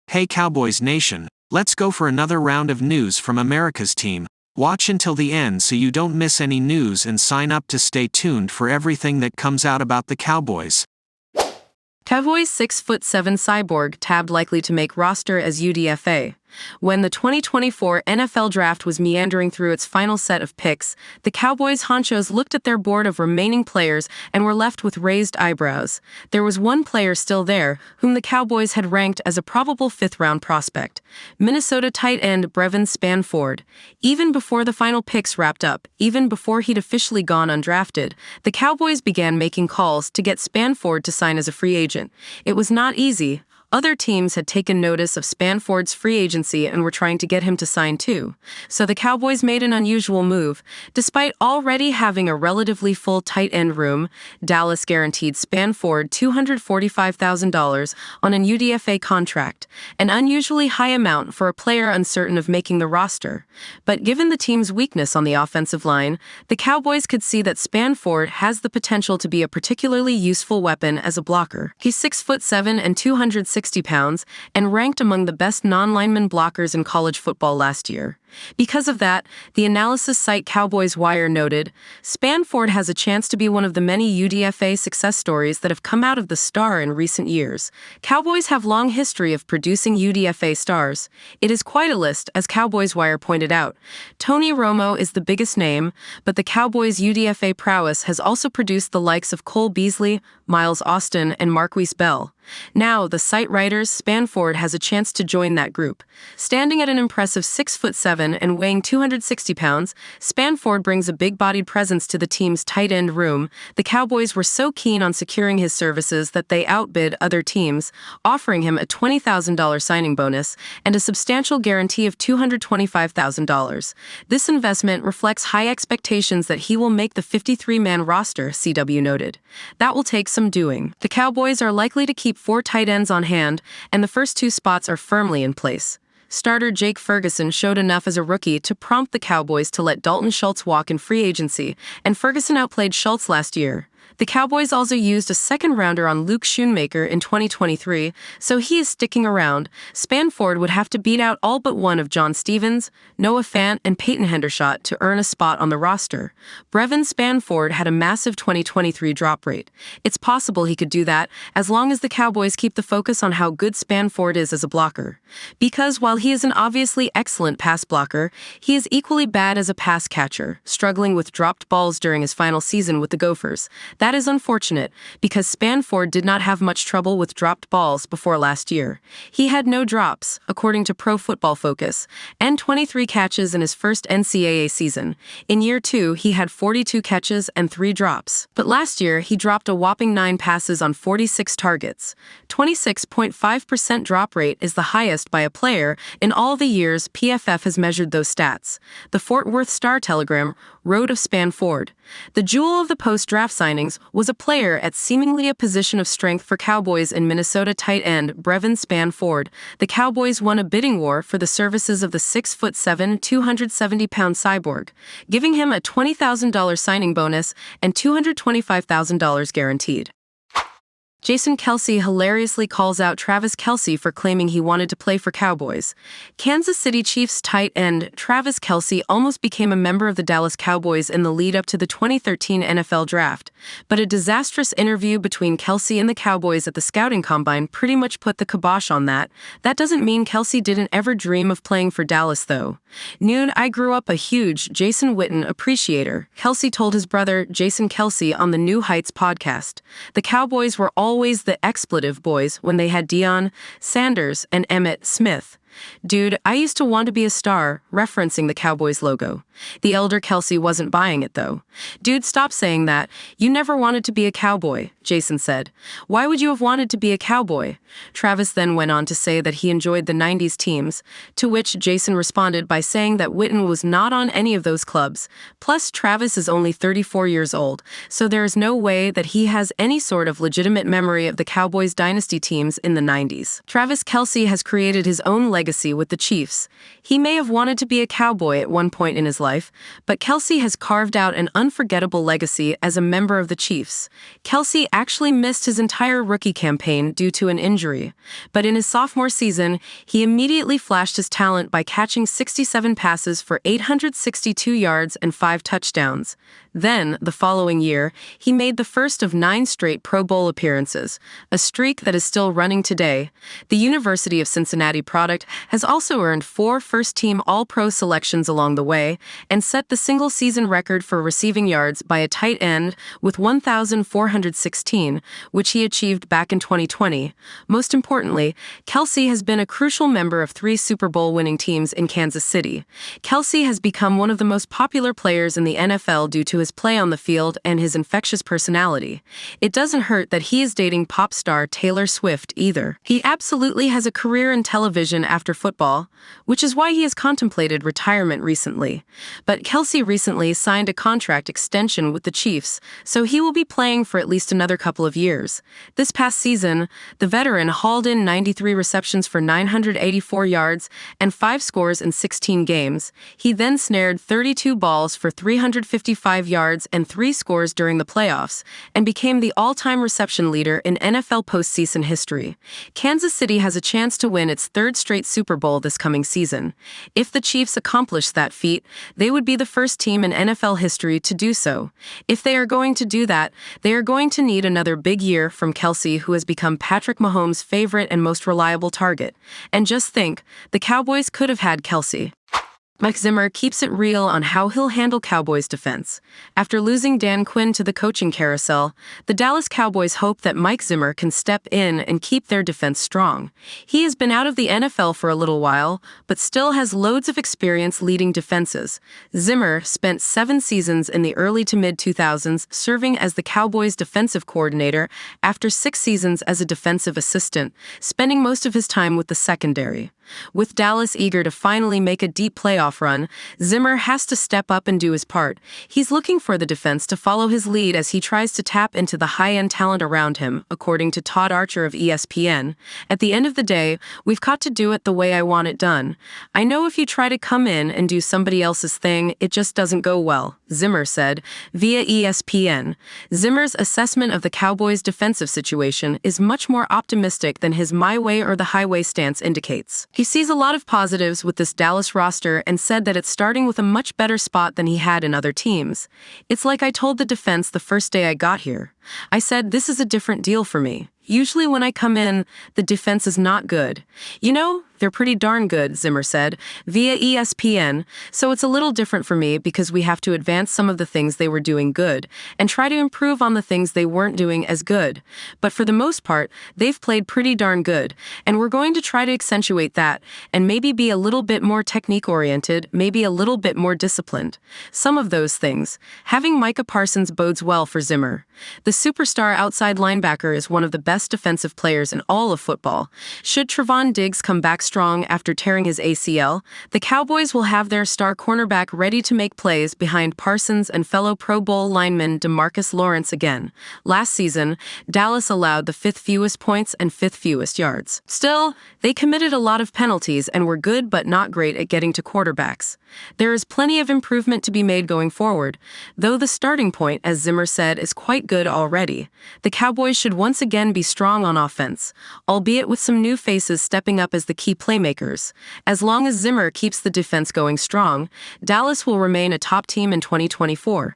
Hey Cowboys Nation, let's go for another round of news from America's team. Watch until the end so you don't miss any news and sign up to stay tuned for everything that comes out about the Cowboys. Cowboys 6'7" cyborg tabbed likely to make roster as UDFA. When the 2024 NFL Draft was meandering through its final set of picks, the Cowboys honchos looked at their board of remaining players and were left with raised eyebrows. There was one player still there, whom the Cowboys had ranked as a probable fifth-round prospect, Minnesota tight end Brevyn Spann-Ford. Even before the final picks wrapped up, even before he'd officially gone undrafted, the Cowboys began making calls to get Spann-Ford to sign as a free agent. It was not easy. Other teams had taken notice of Spann-Ford's free agency and were trying to get him to sign too. So the Cowboys made an unusual move. Despite already having a relatively full tight end room, Dallas guaranteed Spann-Ford $245,000 on an UDFA contract, an unusually high amount for a player uncertain of making the roster. But given the team's weakness on the offensive line, the Cowboys could see that Spann-Ford has the potential to be a particularly useful weapon as a blocker. He's 6'7" and 260 pounds, and ranked among the best non-lineman blockers in college football last year. Because of that, the analysis site Cowboys Wire noted, Spann-Ford has a chance to be one of the many UDFA success stories that have come out of the star in recent years. Cowboys have long history of producing UDFA stars. It is quite a list, as Cowboys Wire pointed out. Tony Romo is the biggest name, but the Cowboys' UDFA prowess has also produced the likes of Cole Beasley, Miles Austin, and Marquise Bell. Now, the site writers, Spann-Ford has a chance to join that group. Standing at an impressive 6'7" and weighing 260 pounds, Spann-Ford brings a big-bodied presence to the team's tight end room. The Cowboys were so keen on securing his services that they outbid other teams, offering him a $20,000 signing bonus and a substantial guarantee of $225,000. This investment reflects high expectations that he will make the 53-man roster, CW noted. That will take some doing. The Cowboys are likely to keep 4 tight ends on hand, and the first 2 spots are firmly in place. Starter Jake Ferguson showed enough as a rookie to prompt the Cowboys to let Dalton Schultz walk in free agency, and Ferguson outplayed Schultz last year. The Cowboys also used a second-rounder on Luke Schoonmaker in 2023, so he is sticking around. Spann-Ford would have to beat out all but one of John Stevens, Noah Fant, and Peyton Hendershot to earn a spot on the roster. Brevyn Spann-Ford had a massive 2023 drop rate. It's possible he could do that as long as the Cowboys keep the focus on how good Spann-Ford is as a blocker. Because while he is an obviously excellent pass blocker, he is equally bad as a pass catcher, struggling with dropped balls during his final season with the Gophers. That is unfortunate, because Spann-Ford did not have much trouble with dropped balls before last year. He had no drops, according to Pro Football Focus, and 23 catches in his first NCAA season. In year 2, he had 42 catches and 3 drops. But last year, he dropped a whopping 9 passes on 46 targets. 26.5% drop rate is the highest by a player in all the years PFF has measured those stats. The Fort Worth Star-Telegram wrote of Spann-Ford. The jewel of the post-draft signings was a player at seemingly a position of strength for Cowboys and Minnesota tight end Brevyn Spann-Ford. The Cowboys won a bidding war for the services of the 6'7", 270-pound cyborg, giving him a $20,000 signing bonus and $225,000 guaranteed. Jason Kelce hilariously calls out Travis Kelce for claiming he wanted to play for Cowboys. Kansas City Chiefs tight end Travis Kelce almost became a member of the Dallas Cowboys in the lead-up to the 2013 NFL Draft, but a disastrous interview between Kelce and the Cowboys at the scouting combine pretty much put the kibosh on that. That doesn't mean Kelce didn't ever dream of playing for Dallas, though. Noon, I grew up a huge Jason Witten appreciator, Kelce told his brother Jason Kelce on the New Heights podcast. The Cowboys were always the expletive boys when they had Deion Sanders and Emmitt Smith. Dude, I used to want to be a star, referencing the Cowboys logo. The elder Kelce wasn't buying it, though. Dude, stop saying that. You never wanted to be a cowboy, Jason said. Why would you have wanted to be a cowboy? Travis then went on to say that he enjoyed the 90s teams, to which Jason responded by saying that Witten was not on any of those clubs. Plus, Travis is only 34 years old, so there is no way that he has any sort of legitimate memory of the Cowboys dynasty teams in the 90s. Travis Kelce has created his own legacy with the Chiefs. He may have wanted to be a cowboy at one point in his life, life, but Kelce has carved out an unforgettable legacy as a member of the Chiefs. Kelce actually missed his entire rookie campaign due to an injury, but in his sophomore season, he immediately flashed his talent by catching 67 passes for 862 yards and 5 touchdowns. Then, the following year, he made the first of 9 straight Pro Bowl appearances, a streak that is still running today. The University of Cincinnati product has also earned 4 first-team All-Pro selections along the way and set the single-season record for receiving yards by a tight end with 1,416, which he achieved back in 2020. Most importantly, Kelce has been a crucial member of 3 Super Bowl-winning teams in Kansas City. Kelce has become one of the most popular players in the NFL due to his play on the field and his infectious personality. It doesn't hurt that he is dating pop star Taylor Swift either. He absolutely has a career in television after football, which is why he has contemplated retirement recently. But Kelce recently signed a contract extension with the Chiefs, so he will be playing for at least another couple of years. This past season, the veteran hauled in 93 receptions for 984 yards and 5 scores in 16 games. He then snared 32 balls for 355 yards and 3 scores during the playoffs, and became the all-time reception leader in NFL postseason history. Kansas City has a chance to win its 3rd straight Super Bowl this coming season. If the Chiefs accomplish that feat, they would be the first team in NFL history to do so. If they are going to do that, they are going to need another big year from Kelce, who has become Patrick Mahomes' favorite and most reliable target. And just think, the Cowboys could have had Kelce. Mike Zimmer keeps it real on how he'll handle Cowboys defense. After losing Dan Quinn to the coaching carousel, the Dallas Cowboys hope that Mike Zimmer can step in and keep their defense strong. He has been out of the NFL for a little while, but still has loads of experience leading defenses. Zimmer spent 7 seasons in the early to mid-2000s serving as the Cowboys' defensive coordinator after 6 seasons as a defensive assistant, spending most of his time with the secondary. With Dallas eager to finally make a deep playoff run, Zimmer has to step up and do his part. He's looking for the defense to follow his lead as he tries to tap into the high-end talent around him, according to Todd Archer of ESPN. At the end of the day, we've got to do it the way I want it done. I know if you try to come in and do somebody else's thing, it just doesn't go well, Zimmer said, via ESPN. Zimmer's assessment of the Cowboys' defensive situation is much more optimistic than his my way or the highway stance indicates. He sees a lot of positives with this Dallas roster and said that it's starting with a much better spot than he had in other teams. It's like I told the defense the first day I got here. I said, this is a different deal for me. Usually when I come in, the defense is not good. You know, they're pretty darn good, Zimmer said, via ESPN, so it's a little different for me because we have to advance some of the things they were doing good and try to improve on the things they weren't doing as good. But for the most part, they've played pretty darn good, and we're going to try to accentuate that and maybe be a little bit more technique-oriented, maybe a little bit more disciplined. Some of those things. Having Micah Parsons bodes well for Zimmer. The superstar outside linebacker is one of the best defensive players in all of football. Should Trevon Diggs come back strong after tearing his ACL, the Cowboys will have their star cornerback ready to make plays behind Parsons and fellow Pro Bowl lineman DeMarcus Lawrence again. Last season, Dallas allowed the 5th fewest points and 5th fewest yards. Still, they committed a lot of penalties and were good but not great at getting to quarterbacks. There is plenty of improvement to be made going forward, though the starting point, as Zimmer said, is quite good already. The Cowboys should once again be strong on offense, albeit with some new faces stepping up as the key playmakers. As long as Zimmer keeps the defense going strong, Dallas will remain a top team in 2024.